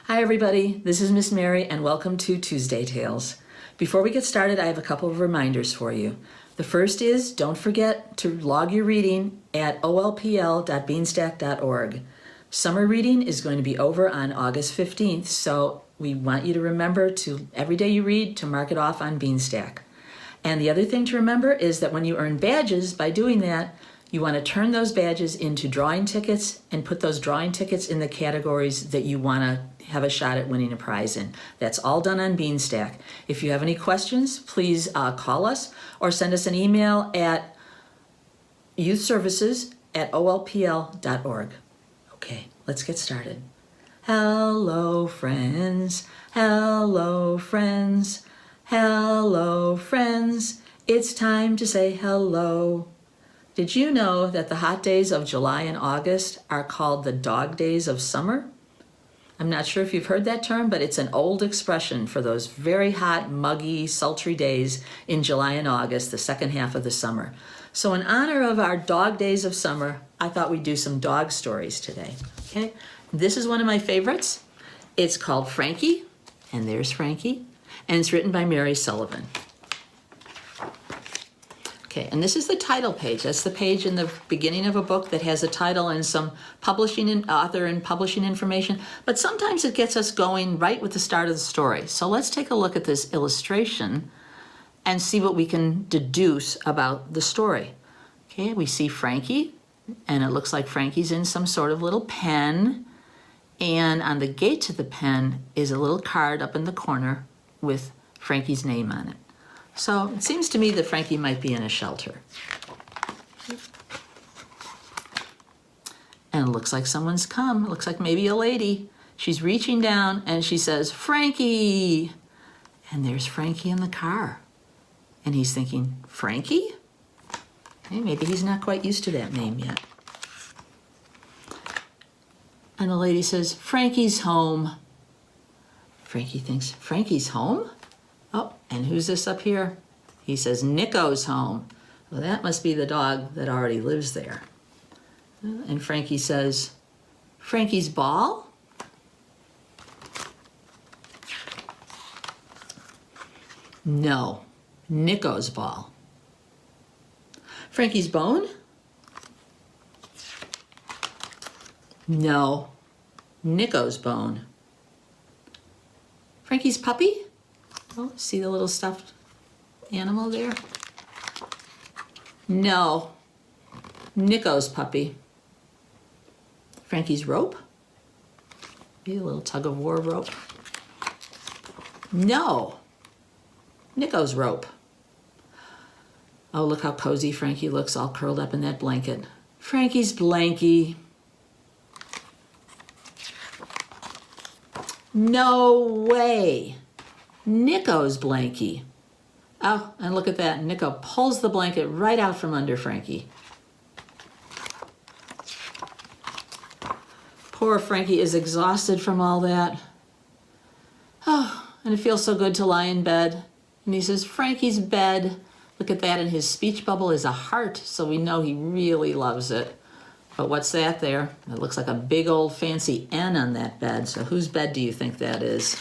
Hi everybody, this is Miss Mary and welcome to Tuesday Tales. Before we get started, I have a couple of reminders for you. The first is, don't forget to log your reading at olpl.beanstack.org. Summer reading is going to be over on August 15th, so we want you to remember to, every day you read, to mark it off on Beanstack. And the other thing to remember is that when you earn badges by doing that, you want to turn those badges into drawing tickets and put those drawing tickets in the categories that you want to have a shot at winning a prize in. That's all done on Beanstack. If you have any questions, please call us or send us an email at youthservices@olpl.org. Okay, let's get started. Hello, friends. Hello, friends. Hello, friends. It's time to say hello. Did you know that the hot days of July and August are called the dog days of summer? I'm not sure if you've heard that term, but it's an old expression for those very hot, muggy, sultry days in July and August, the second half of the summer. So in honor of our dog days of summer, I thought we'd do some dog stories today. Okay, this is one of my favorites. It's called Frankie, and there's Frankie, and it's written by Mary Sullivan. Okay, and this is the title page. That's the page in the beginning of a book that has a title and some publishing and author and publishing information, but sometimes it gets us going right with the start of the story. So let's take a look at this illustration and see what we can deduce about the story. Okay, we see Frankie, and it looks like Frankie's in some sort of little pen, and on the gate to the pen is a little card up in the corner with Frankie's name on it. So it seems to me that Frankie might be in a shelter. And it looks like someone's come. It looks like maybe a lady. She's reaching down and she says, "Frankie!" And there's Frankie in the car. And he's thinking, Frankie? Okay, maybe he's not quite used to that name yet. And the lady says, "Frankie's home." Frankie thinks, Frankie's home? Oh, and who's this up here? He says, "Nico's home." Well, that must be the dog that already lives there. And Frankie says, "Frankie's ball?" No, Nico's ball. Frankie's bone? No, Nico's bone. Frankie's puppy? Oh, see the little stuffed animal there? No, Nico's puppy. Frankie's rope? Maybe a little tug-of-war rope? No, Nico's rope. Oh, look how cozy Frankie looks, all curled up in that blanket. Frankie's blankie. No way. Nico's blankie. Oh, and look at that. Nico pulls the blanket right out from under Frankie. Poor Frankie is exhausted from all that. Oh, and it feels so good to lie in bed. And he says, "Frankie's bed." Look at that, and his speech bubble is a heart, so we know he really loves it. But what's that there? It looks like a big old fancy N on that bed. So whose bed do you think that is?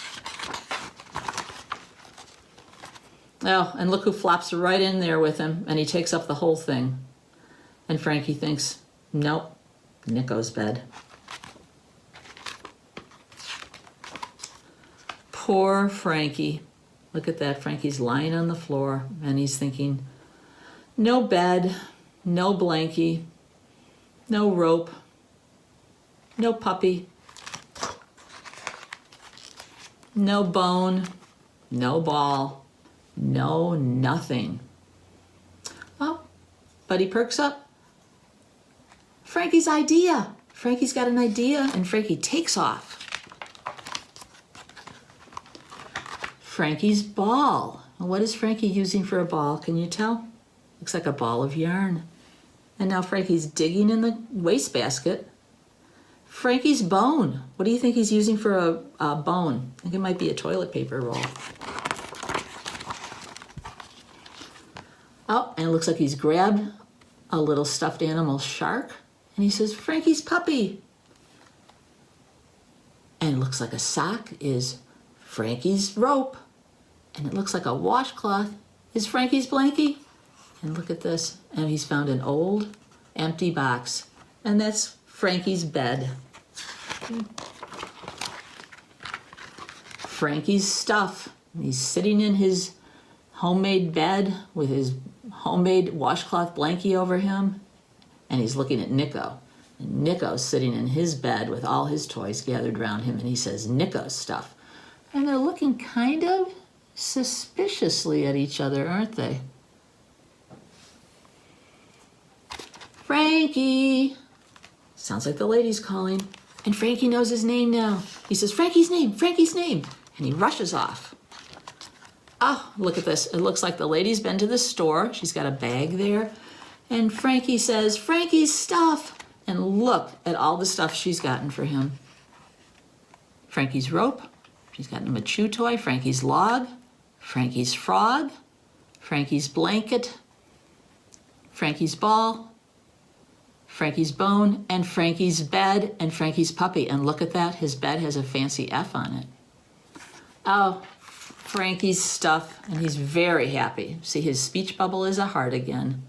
Oh, and look who flops right in there with him, and he takes up the whole thing. And Frankie thinks, nope, Nico's bed. Poor Frankie. Look at that, Frankie's lying on the floor, and he's thinking, no bed, no blankie, no rope, no puppy, no bone, no ball. No, nothing. Oh, but he perks up. Frankie's idea. Frankie's got an idea, and Frankie takes off. Frankie's ball. Well, what is Frankie using for a ball? Can you tell? Looks like a ball of yarn. And now Frankie's digging in the wastebasket. Frankie's bone. What do you think he's using for a bone? I think it might be a toilet paper roll. Oh, and it looks like he's grabbed a little stuffed animal shark, and he says, "Frankie's puppy." And looks like a sock is Frankie's rope. And it looks like a washcloth is Frankie's blankie. And look at this. And he's found an old empty box. And that's Frankie's bed. Frankie's stuff. He's sitting in his homemade bed with his homemade washcloth blankie over him. And he's looking at Nico. And Nico's sitting in his bed with all his toys gathered around him. And he says, Nico's stuff. And they're looking kind of suspiciously at each other, aren't they? Frankie! Sounds like the lady's calling. And Frankie knows his name now. He says, Frankie's name, Frankie's name. And he rushes off. Oh, look at this. It looks like the lady's been to the store. She's got a bag there. And Frankie says, Frankie's stuff. And look at all the stuff she's gotten for him. Frankie's rope. She's gotten him a chew toy. Frankie's log. Frankie's frog. Frankie's blanket. Frankie's ball. Frankie's bone, and Frankie's bed, and Frankie's puppy. And look at that, his bed has a fancy F on it. Oh, Frankie's stuff, and he's very happy. See, his speech bubble is a heart again.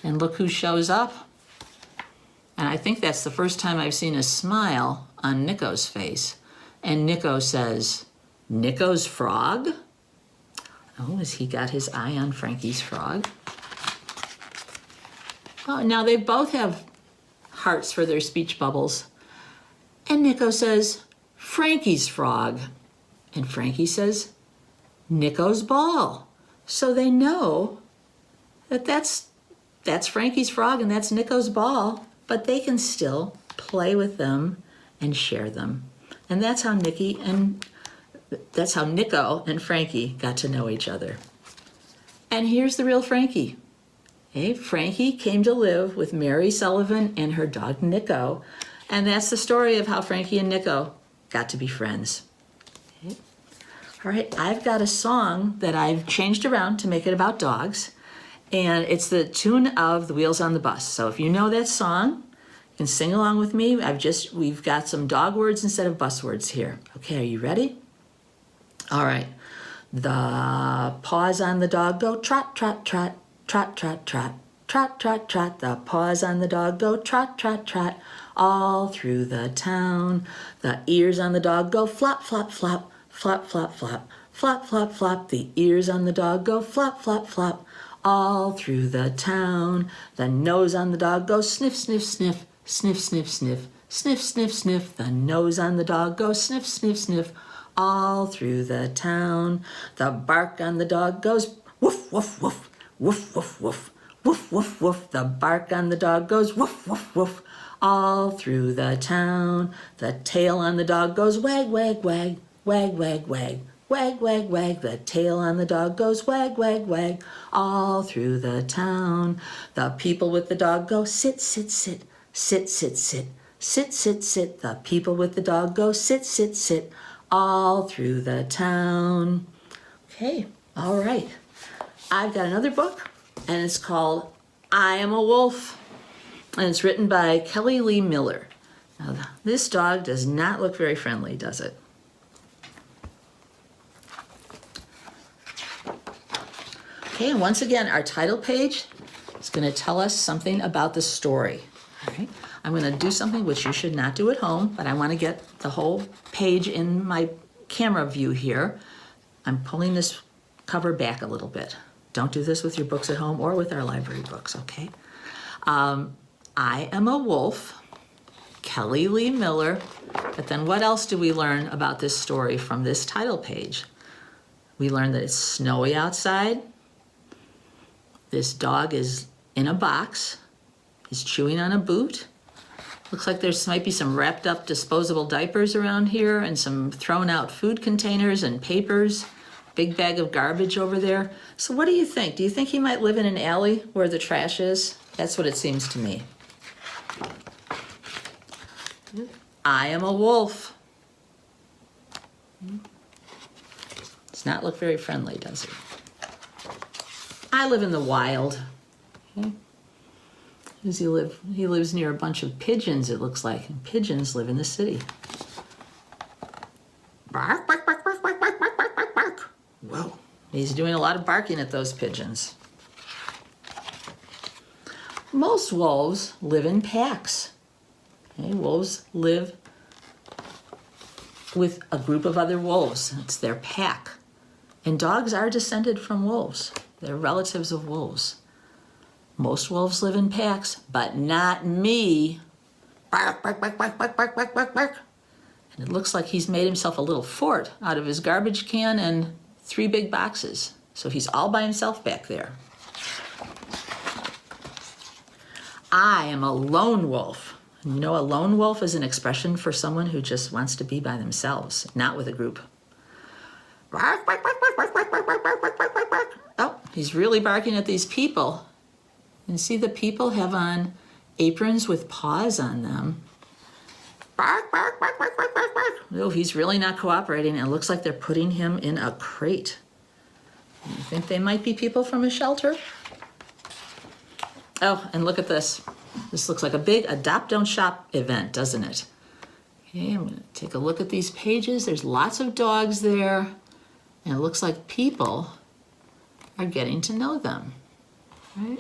And look who shows up. And I think that's the first time I've seen a smile on Nico's face. And Nico says, Nico's frog? Oh, has he got his eye on Frankie's frog? Oh, now they both have hearts for their speech bubbles. And Nico says, Frankie's frog. And Frankie says, Nico's ball. So they know that that's Frankie's frog and that's Nico's ball, but they can still play with them and share them. And that's how Nico and Frankie got to know each other. And here's the real Frankie. Okay, Frankie came to live with Mary Sullivan and her dog Nico, and that's the story of how Frankie and Nico got to be friends. Okay. All right, I've got a song that I've changed around to make it about dogs, and it's the tune of The Wheels on the Bus. So if you know that song, you can sing along with me. We've got some dog words instead of bus words here. Okay, are you ready? All right. The paws on the dog go trot, trot, trot. Trot, trot, trot, trot, trot, trot, the paws on the dog go trot, trot, trot, all through the town. The ears on the dog go flop, flop, flop, flop, flop, flop, flop, flop, flop. The ears on the dog go flop, flop, flop, all through the town. The nose on the dog goes sniff, sniff, sniff, sniff, sniff, sniff, sniff, sniff, sniff. The nose on the dog goes sniff, sniff, sniff, all through the town. The bark on the dog goes woof, woof, woof. Woof, woof, woof, woof, woof, woof. The bark on the dog goes woof, woof, woof, all through the town. The tail on the dog goes wag, wag, wag, wag, wag, wag, wag, wag, wag. The tail on the dog goes wag, wag, wag, all through the town. The people with the dog go sit, sit, sit, sit, sit, sit, sit, sit, sit. The people with the dog go sit, sit, sit, all through the town. Okay, all right. I've got another book, and it's called I Am a Wolf, and it's written by Kelly Lee Miller. Now, this dog does not look very friendly, does it? Okay, and once again, our title page is going to tell us something about the story. All right? I'm going to do something which you should not do at home, but I want to get the whole page in my camera view here. I'm pulling this cover back a little bit. Don't do this with your books at home or with our library books, okay? I Am a Wolf, Kelly Lee Miller. But then what else do we learn about this story from this title page? We learn that it's snowy outside. This dog is in a box. He's chewing on a boot. Looks like there might be some wrapped up disposable diapers around here and some thrown out food containers and papers. Big bag of garbage over there. So what do you think? Do you think he might live in an alley where the trash is? That's what it seems to me. I am a wolf. Does not look very friendly, does it? I live in the wild. Okay. Who does he live? He lives near a bunch of pigeons, it looks like. And pigeons live in the city. Bark, bark, bark, bark, bark, bark, bark, bark, bark, bark. Whoa, he's doing a lot of barking at those pigeons. Most wolves live in packs. Okay, wolves live with a group of other wolves. It's their pack. And dogs are descended from wolves. They're relatives of wolves. Most wolves live in packs, but not me. Bark, bark, bark, bark, bark, bark, bark, bark, bark. And it looks like he's made himself a little fort out of his garbage can and 3 big boxes. So he's all by himself back there. I am a lone wolf. You know, a lone wolf is an expression for someone who just wants to be by themselves, not with a group. Bark, bark, bark, bark, bark, bark, bark, bark, bark, bark, bark, bark, bark. Oh, he's really barking at these people. And see, the people have on aprons with paws on them. Bark, bark, bark, bark, bark, bark, bark. Oh, he's really not cooperating. It looks like they're putting him in a crate. You think they might be people from a shelter? Oh, and look at this. This looks like a big Adopt Don't Shop event, doesn't it? Okay, I'm gonna take a look at these pages. There's lots of dogs there. And it looks like people are getting to know them, right?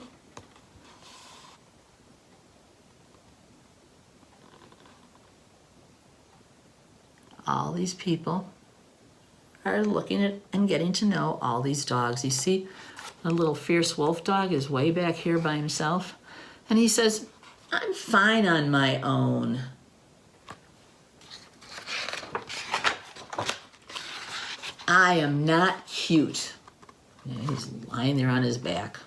All these people are looking at and getting to know all these dogs. You see, a little fierce wolf dog is way back here by himself. And he says, I'm fine on my own. I am not cute. Yeah, he's lying there on his back.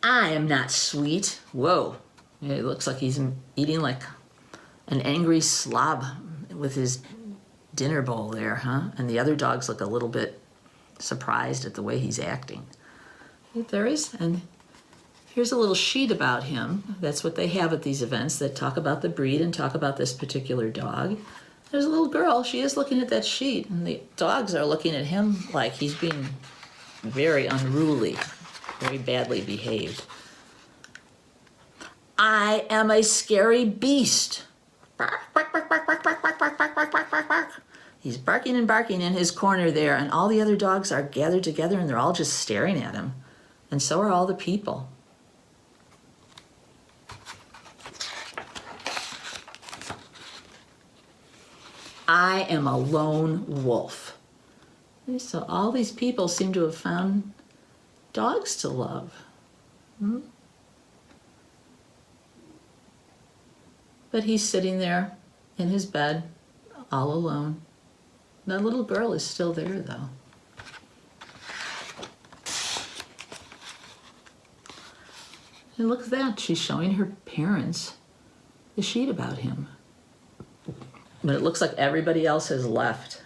I am not sweet. Whoa. Yeah, it looks like he's eating like an angry slob with his dinner bowl there, huh? And the other dogs look a little bit surprised at the way he's acting. There is, and here's a little sheet about him. That's what they have at these events that talk about the breed and talk about this particular dog. There's a little girl, she is looking at that sheet, and the dogs are looking at him like he's being very unruly, very badly behaved. I am a scary beast. Bark, bark, bark, bark, bark, bark, bark, bark, bark, bark, bark, bark, bark. He's barking and barking in his corner there, and all the other dogs are gathered together and they're all just staring at him. And so are all the people. I am a lone wolf. So all these people seem to have found dogs to love. But he's sitting there in his bed, all alone. That little girl is still there, though. And look at that, she's showing her parents the sheet about him. But it looks like everybody else has left.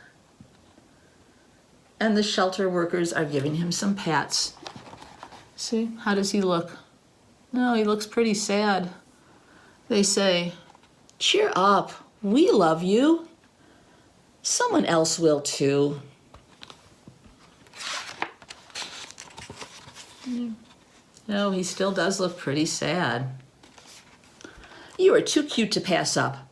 And the shelter workers are giving him some pats. See, how does he look? No, he looks pretty sad. They say, cheer up, we love you. Someone else will too. No, he still does look pretty sad. You are too cute to pass up.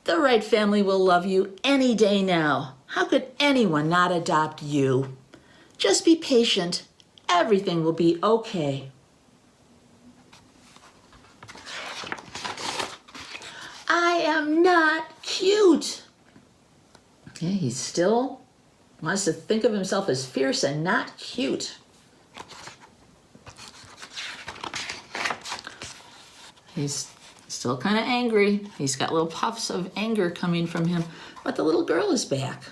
The right family will love you any day now. How could anyone not adopt you? Just be patient. Everything will be okay. I am not cute. Yeah, he still wants to think of himself as fierce and not cute. He's still kind of angry. He's got little puffs of anger coming from him, but the little girl is back.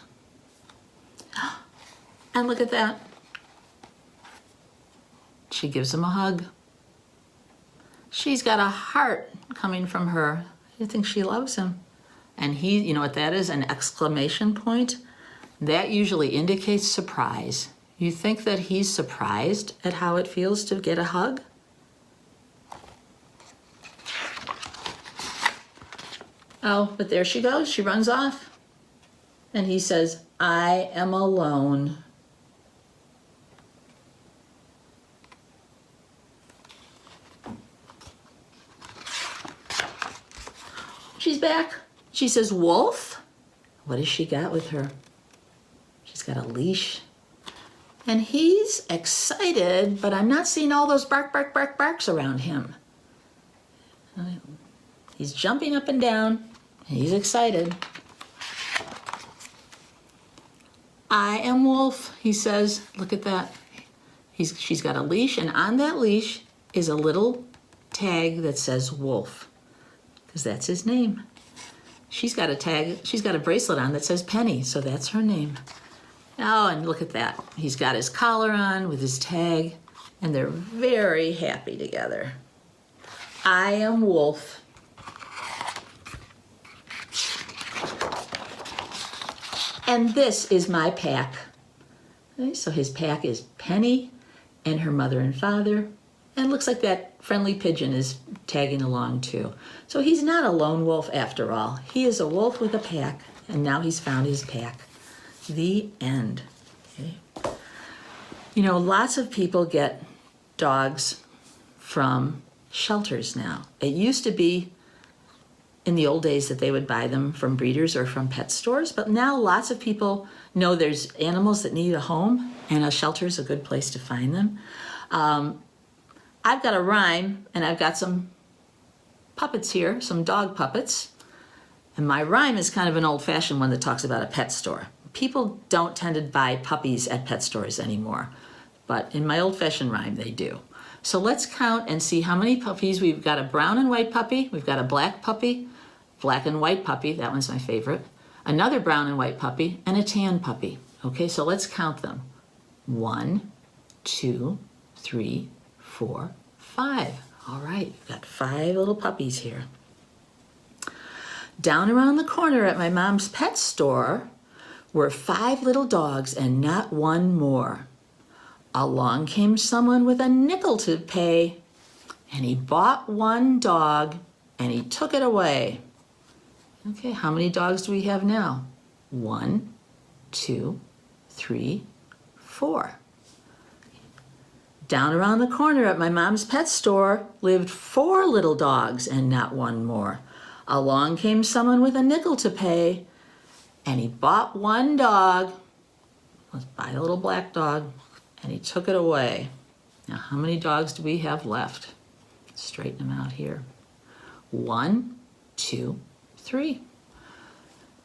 And look at that. She gives him a hug. She's got a heart coming from her. I think she loves him. And he, you know what that is? An exclamation point? That usually indicates surprise. You think that he's surprised at how it feels to get a hug? Oh, but there she goes. She runs off. And he says, I am alone. She's back. She says, Wolf? What has she got with her? She's got a leash. And he's excited, but I'm not seeing all those barks around him. He's jumping up and down, and he's excited. I am Wolf, he says. Look at that. She's got a leash, and on that leash is a little tag that says Wolf, because that's his name. She's got a bracelet on that says Penny, so that's her name. Oh, and look at that. He's got his collar on with his tag, and they're very happy together. I am Wolf. And this is my pack. Okay, so his pack is Penny and her mother and father. And it looks like that friendly pigeon is tagging along too. So he's not a lone wolf after all. He is a wolf with a pack, and now he's found his pack. The end. Okay. You know, lots of people get dogs from shelters now. It used to be in the old days that they would buy them from breeders or from pet stores, but now lots of people know there's animals that need a home, and a shelter is a good place to find them. I've got a rhyme, and I've got some puppets here, some dog puppets, and my rhyme is kind of an old-fashioned one that talks about a pet store. People don't tend to buy puppies at pet stores anymore, but in my old-fashioned rhyme they do. So let's count and see how many puppies. We've got a brown and white puppy, we've got a black puppy, black and white puppy, that one's my favorite, another brown and white puppy, and a tan puppy. Okay, so let's count them. 1, 2, 3, 4, 5. All right, we've got 5 little puppies here. Down around the corner at my mom's pet store were 5 little dogs and not one more. Along came someone with a nickel to pay, and he bought one dog and he took it away. Okay, how many dogs do we have now? 1, 2, 3, 4. Down around the corner at my mom's pet store lived 4 little dogs and not one more. Along came someone with a nickel to pay, and he bought one dog. Let's buy a little black dog, and he took it away. Now, how many dogs do we have left? Straighten them out here. 1, 2, 3.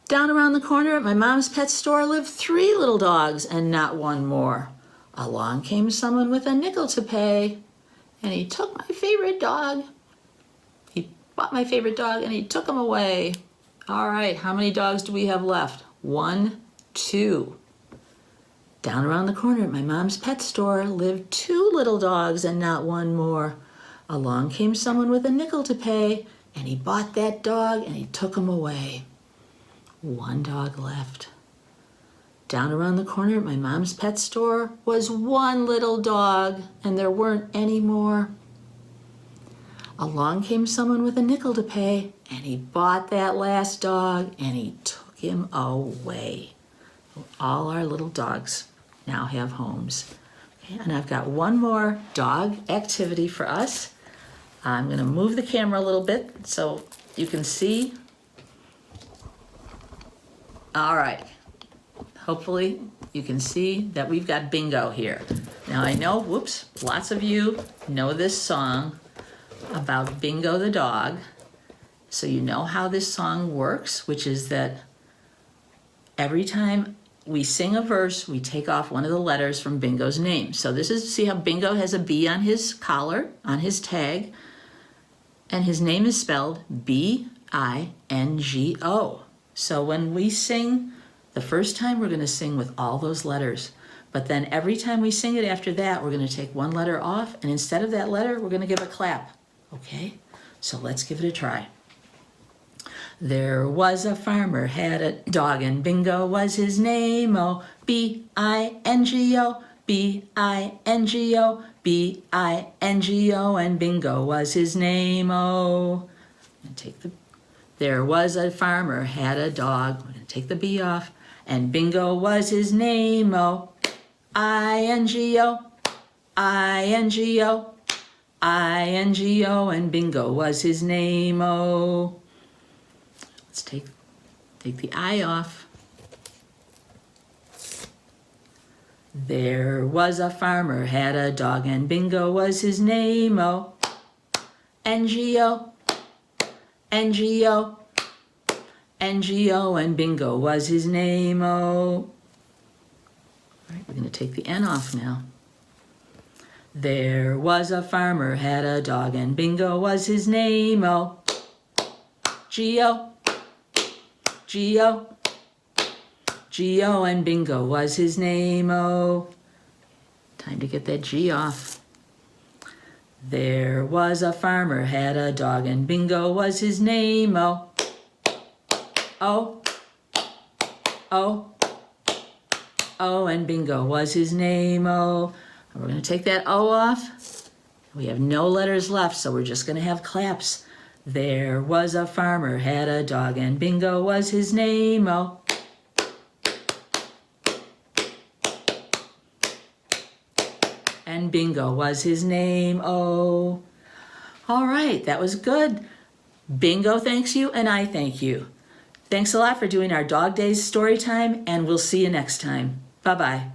Down around the corner at my mom's pet store lived 3 little dogs and not one more. Along came someone with a nickel to pay, and he took my favorite dog. He bought my favorite dog, and he took him away. All right, how many dogs do we have left? 1, 2. Down around the corner at my mom's pet store lived 2 little dogs and not one more. Along came someone with a nickel to pay, and he bought that dog and he took him away. 1 dog left. Down around the corner at my mom's pet store was 1 little dog, and there weren't any more. Along came someone with a nickel to pay, and he bought that last dog and he took him away. All our little dogs now have homes. Okay, and I've got one more dog activity for us. I'm going to move the camera a little bit so you can see. All right. Hopefully you can see that we've got bingo here. Now I know, whoops, lots of you know this song about Bingo the dog. So you know how this song works, which is that every time we sing a verse, we take off one of the letters from Bingo's name. So this is, see how Bingo has a B on his collar, on his tag, and his name is spelled B-I-N-G-O. So when we sing, the first time we're going to sing with all those letters, but then every time we sing it after that, we're going to take one letter off, and instead of that letter, we're going to give a clap. Okay? So let's give it a try. There was a farmer, had a dog, and Bingo was his name. Oh, B-I-N-G-O, B-I-N-G-O, B-I-N-G-O, and Bingo was his name. Oh, and take the. There was a farmer, had a dog. We're going to take the B off, and Bingo was his name. Oh, I-N-G-O, I-N-G-O, I-N-G-O, and Bingo was his name. Oh. Let's take, Take the I off. There was a farmer, had a dog, and Bingo was his name. Oh, N-G-O, N-G-O, N-G-O, and Bingo was his name. Oh. All right, we're going to take the N off now. There was a farmer, had a dog, and Bingo was his name. Oh, G-O, G-O, G-O, and Bingo was his name. Oh, time to get that G off. There was a farmer, had a dog, and Bingo was his name. Oh, oh, oh, oh, and Bingo was his name. Oh, and we're going to take that O off. We have no letters left, so we're just going to have claps. There was a farmer, had a dog, and Bingo was his name. Oh, and Bingo was his name. Oh, all right, that was good. Bingo thanks you, and I thank you. Thanks a lot for doing our Dog Days story time, and we'll see you next time. Bye-bye.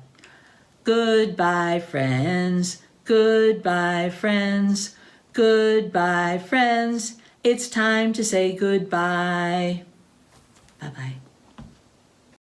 Goodbye, friends. Goodbye, friends. Goodbye, friends. It's time to say goodbye. Bye-bye.